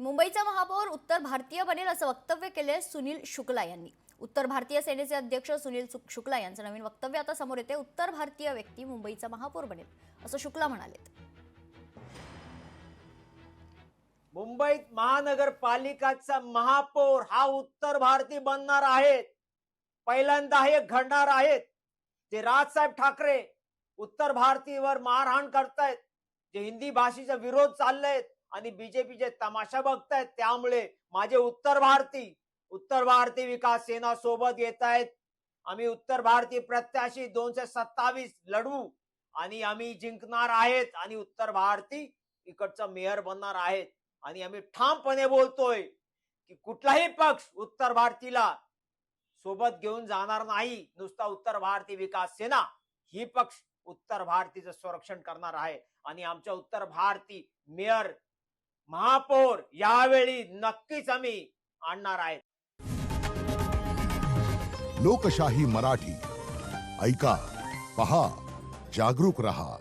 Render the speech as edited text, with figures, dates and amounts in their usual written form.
मुंबईचा महापौर उत्तर भारतीय बनेल असं वक्तव्य केले सुनील शुक्ला यांनी। उत्तर भारतीय सेनेचे अध्यक्ष सुनील शुक्ला यांचं नवीन वक्तव्य आता समोर येते। उत्तर भारतीय व्यक्ती मुंबईचा महापौर बनेल असं शुक्ला म्हणाले। मुंबईत महानगरपालिकाचा महापौर हा उत्तर भारतीय बनणार आहेत। पहिल्यांदा हे घडणार आहेत। जे राजसाहेब ठाकरे उत्तर भारतीयवर मारहाण करतायत, जे हिंदी भाषेचा विरोध चाललाय आणि बीजेपीचे तमाशा बघतायत, त्यामुळे माझे उत्तर भारतीय विकास सेना सोबत येत आहेत। आम्ही उत्तर भारतीय प्रत्याशी 227 लढवू आणि आम्ही जिंकणार आहेत आणि उत्तर भारतीय इकडचा मेयर बनणार आहेत। आणि आम्ही ठामपणे बोलतोय की कुठलाही पक्ष उत्तर भारतीला सोबत घेऊन जाणार नाही। नुसता उत्तर भारतीय विकास सेना ही पक्ष उत्तर भारतीचं संरक्षण करणार आहे आणि आमच्या उत्तर भारतीय मेयर महापौर यावेळी नक्कीच आम्ही आणणार आहेत। लोकशाही मराठी ऐका, पहा, जागरूक रहा।